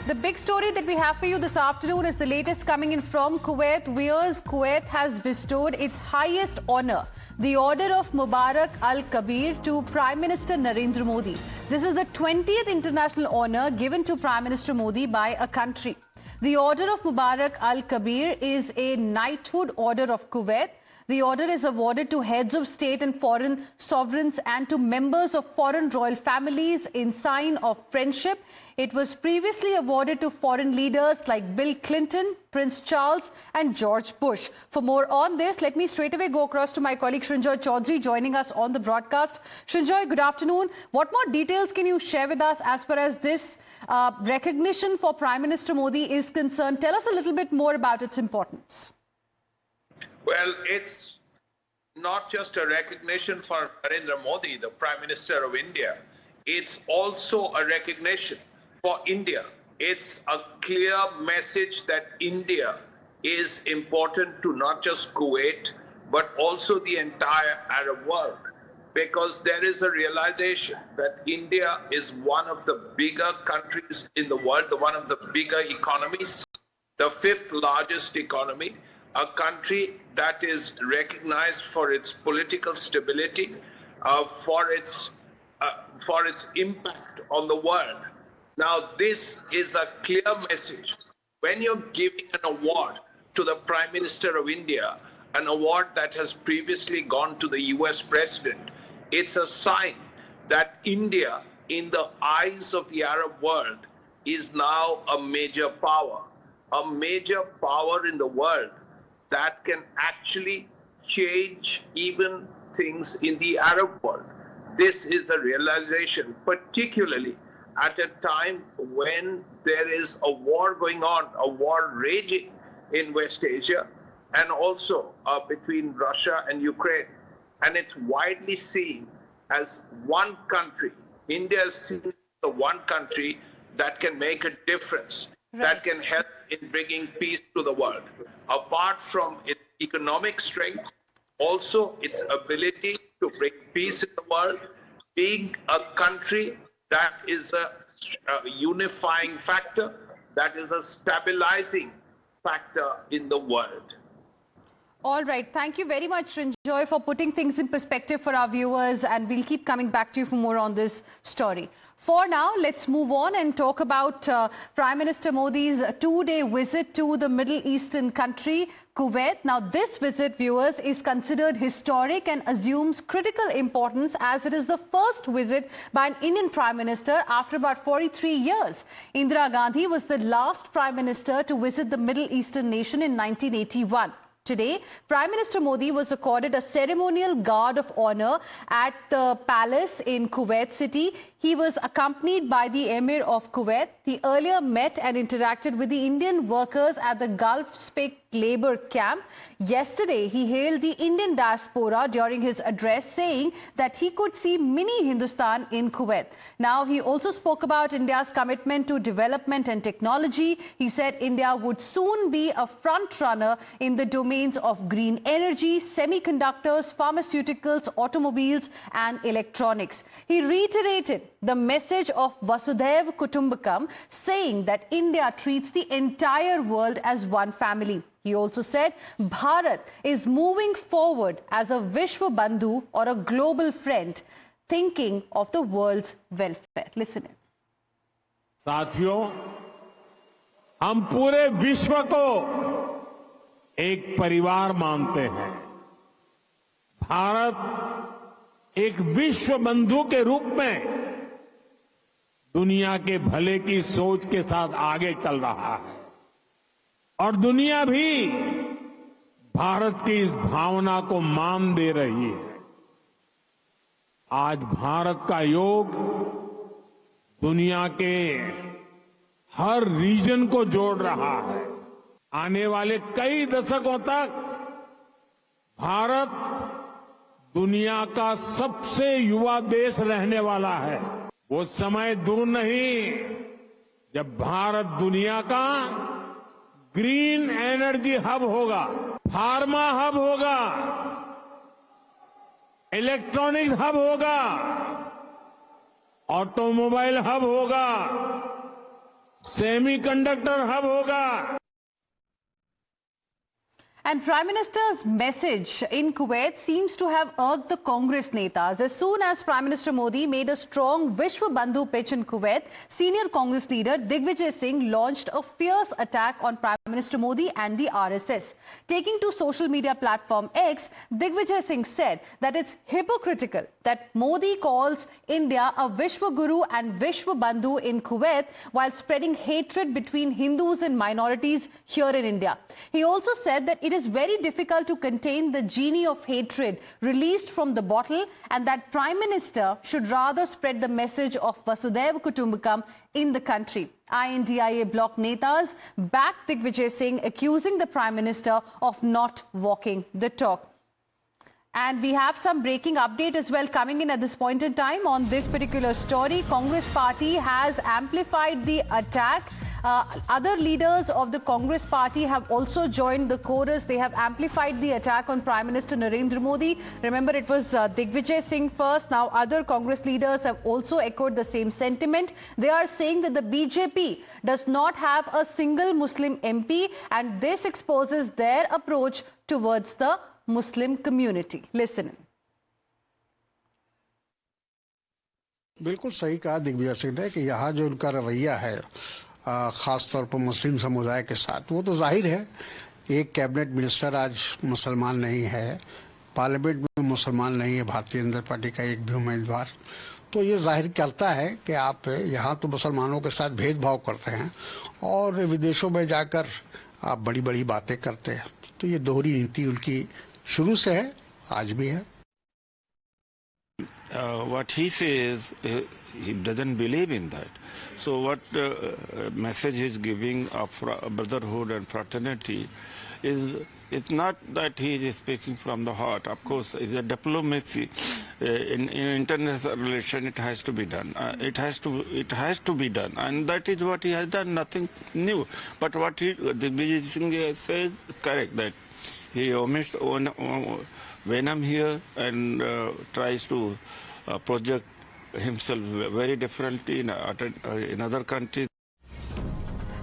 The big story that we have for you this afternoon is the latest coming in from Kuwait. Viewers, Kuwait has bestowed its highest honor, the Order of Mubarak Al-Kabir, to Prime Minister Narendra Modi. This is the 20th international honor given to Prime Minister Modi by a country. The Order of Mubarak Al-Kabir is a knighthood order of Kuwait. The order is awarded to heads of state and foreign sovereigns and to members of foreign royal families in sign of friendship. It was previously awarded to foreign leaders like Bill Clinton, Prince Charles and George Bush. For more on this, let me straight away go across to my colleague Srinjoy Chaudhary joining us on the broadcast. Srinjoy, good afternoon. What more details can you share with us as far as this recognition for Prime Minister Modi is concerned? Tell us a little bit more about its importance. Well, it's not just a recognition for Narendra Modi, the Prime Minister of India. It's also a recognition for India. It's a clear message that India is important to not just Kuwait, but also the entire Arab world. Because there is a realization that India is one of the bigger countries in the world, one of the bigger economies, the fifth largest economy, a country that is recognized for its political stability, for its impact on the world. Now, this is a clear message. When you're giving an award to the Prime Minister of India, an award that has previously gone to the US President, it's a sign that India, in the eyes of the Arab world, is now a major power in the world that can actually change even things in the Arab world. This is a realization, particularly at a time when there is a war going on, a war raging in West Asia, and also between Russia and Ukraine. And it's widely seen as one country. India is seen as the one country that can make a difference, that can help in bringing peace to the world. Apart from its economic strength, also its ability to bring peace in the world, being a country that is a unifying factor, that is a stabilizing factor in the world. All right. Thank you very much, Srinjoy, for putting things in perspective for our viewers, and we'll keep coming back to you for more on this story. For now, let's move on and talk about Prime Minister Modi's two-day visit to the Middle Eastern country, Kuwait. Now, this visit, viewers, is considered historic and assumes critical importance as it is the first visit by an Indian Prime Minister after about 43 years. Indira Gandhi was the last Prime Minister to visit the Middle Eastern nation in 1981. Today, Prime Minister Modi was accorded a ceremonial guard of honor at the palace in Kuwait City. He was accompanied by the Emir of Kuwait. He earlier met and interacted with the Indian workers at the Gulf Spik labor camp. Yesterday, he hailed the Indian diaspora during his address, saying that he could see mini Hindustan in Kuwait. Now, he also spoke about India's commitment to development and technology. He said India would soon be a front runner in the domains of green energy, semiconductors, pharmaceuticals, automobiles and electronics. He reiterated the message of Vasudhaiv Kutumbakam, saying that India treats the entire world as one family. He also said Bharat is moving forward as a Vishwa Bandhu or a global friend, thinking of the world's welfare. Listen in. साथियों, हम पूरे विश्व को एक परिवार मानते हैं। भारत एक विश्व बंधु के रूप में दुनिया के भले की सोच के साथ आगे चल रहा है और दुनिया भी भारत की इस भावना को मान दे रही है। आज भारत का योग दुनिया के हर रीजन को जोड़ रहा है। आने वाले कई दशकों तक भारत दुनिया का सबसे युवा देश रहने वाला है। वो समय दूर नहीं जब भारत दुनिया का ग्रीन एनर्जी हब होगा, फार्मा हब होगा, इलेक्ट्रॉनिक्स हब होगा, ऑटोमोबाइल हब होगा, सेमीकंडक्टर हब होगा। And Prime Minister's message in Kuwait seems to have irked the Congress netas. As soon as Prime Minister Modi made a strong Vishwa Bandhu pitch in Kuwait, senior Congress leader Digvijay Singh launched a fierce attack on Prime Minister Modi and the RSS. Taking to social media platform X, Digvijay Singh said that it's hypocritical that Modi calls India a Vishwa Guru and Vishwa Bandhu in Kuwait while spreading hatred between Hindus and minorities here in India. He also said that it is very difficult to contain the genie of hatred released from the bottle and that Prime Minister should rather spread the message of Vasudhaiva Kutumbakam in the country. INDIA bloc netas backed Digvijay Singh, accusing the Prime Minister of not walking the talk. And we have some breaking update as well coming in at this point in time on this particular story. Congress party has amplified the attack. Other leaders of the Congress party have also joined the chorus. They have amplified the attack on Prime Minister Narendra Modi. Remember, it was Digvijay Singh first. Now other Congress leaders have also echoed the same sentiment. They are saying that the BJP does not have a single Muslim MP, and this exposes their approach towards the Muslim community. Listen in. बिल्कुल सही कहा दिग्विजय सिंह ने कि यहाँ जो उनका रवैया है खास तौर पर मुस्लिम समुदाय के साथ, वो तो जाहिर है। एक कैबिनेट मिनिस्टर आज मुसलमान नहीं है, पार्लियामेंट में मुसलमान नहीं है भारतीय जनता पार्टी का एक भी उम्मीदवार, तो ये जाहिर करता है कि आप यहाँ तो मुसलमानों के साथ भेदभाव करते हैं और विदेशों में जाकर आप बड़ी बड़ी बातें करते हैं। तो ये दोहरी नीति उनकी शुरू से है, आज भी है। What he says, he doesn't believe in that. So what message he's giving of brotherhood and fraternity is, it's not that he is speaking from the heart. Of course, it's a diplomacy. In international relation, it has to be done. It has to be done, and that is what he has done. Nothing new. But what Digvijay Singh says is correct, that he omits venom here and tries to project himself very differently in other countries.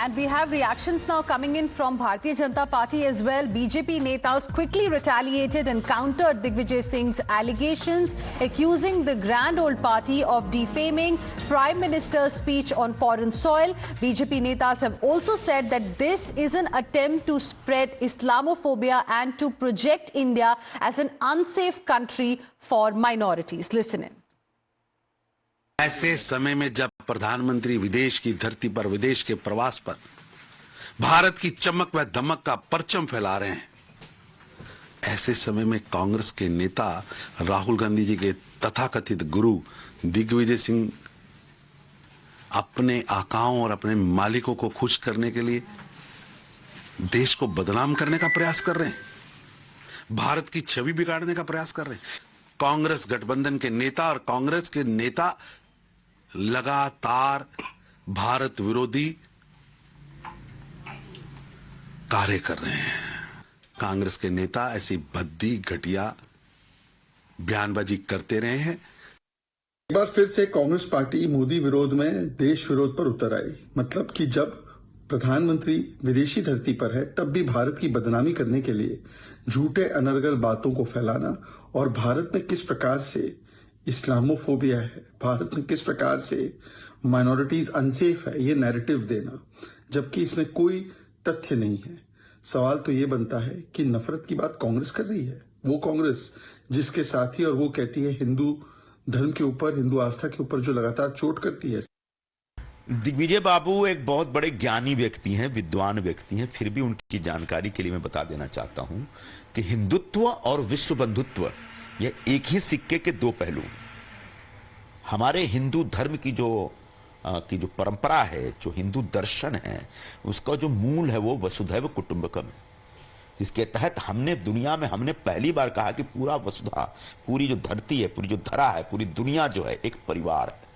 And we have reactions now coming in from Bharatiya Janata Party as well. BJP netas quickly retaliated and countered Digvijay Singh's allegations, accusing the grand old party of defaming Prime Minister's speech on foreign soil. BJP netas have also said that this is an attempt to spread Islamophobia and to project India as an unsafe country for minorities. Listen in. ऐसे समय में जब प्रधानमंत्री विदेश की धरती पर विदेश के प्रवास पर भारत की चमक व दमक का परचम फैला रहे हैं, ऐसे समय में कांग्रेस के नेता राहुल गांधी जी के तथाकथित गुरु दिग्विजय सिंह अपने आकाओं और अपने मालिकों को खुश करने के लिए देश को बदनाम करने का प्रयास कर रहे हैं, भारत की छवि बिगाड़ने का प्रयास कर रहे हैं। कांग्रेस गठबंधन के नेता और कांग्रेस के नेता लगातार भारत विरोधी कार्य कर रहे हैं। कांग्रेस के नेता ऐसी भद्दी घटिया बयानबाजी करते रहे हैं। एक बार फिर से कांग्रेस पार्टी मोदी विरोध में देश विरोध पर उतर आई। मतलब कि जब प्रधानमंत्री विदेशी धरती पर है तब भी भारत की बदनामी करने के लिए झूठे अनर्गल बातों को फैलाना और भारत में किस प्रकार से इस्लामोफोबिया है, भारत में किस प्रकार से माइनॉरिटीज अनसेफ है, ये नैरेटिव देना, जबकि इसमें कोई तथ्य नहीं है। सवाल तो ये बनता है कि नफरत की बात कांग्रेस कर रही है, वो कांग्रेस जिसके साथी और वो कहती है हिंदू धर्म के ऊपर, हिंदू आस्था के ऊपर जो लगातार चोट करती है। दिग्विजय बाबू एक बहुत बड़े ज्ञानी व्यक्ति हैं, विद्वान व्यक्ति हैं, फिर भी उनकी जानकारी के लिए मैं बता देना चाहता हूं कि हिंदुत्व और विश्व बंधुत्व ये एक ही सिक्के के दो पहलू हैं। हमारे हिंदू धर्म की जो परंपरा है, जो हिंदू दर्शन है, उसका जो मूल है वो वसुधैव कुटुंबकम है, जिसके तहत हमने दुनिया में पहली बार कहा कि पूरा वसुधा, पूरी जो धरती है, पूरी जो धरा है, पूरी दुनिया जो है एक परिवार है,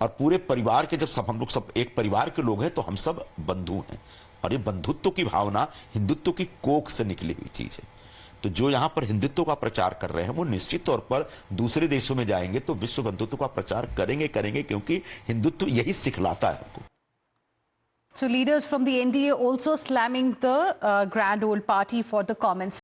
और पूरे परिवार के जब हम लोग सब एक परिवार के लोग हैं तो हम सब बंधु हैं, और ये बंधुत्व की भावना हिंदुत्व की कोख से निकली हुई चीज है। तो जो यहाँ पर हिंदुत्व का प्रचार कर रहे हैं वो निश्चित तौर पर दूसरे देशों में जाएंगे तो विश्व बंधुत्व का प्रचार करेंगे, क्योंकि हिंदुत्व यही सिखलाता है हमको। So leaders from the NDA also slamming the Grand Old Party for the comments.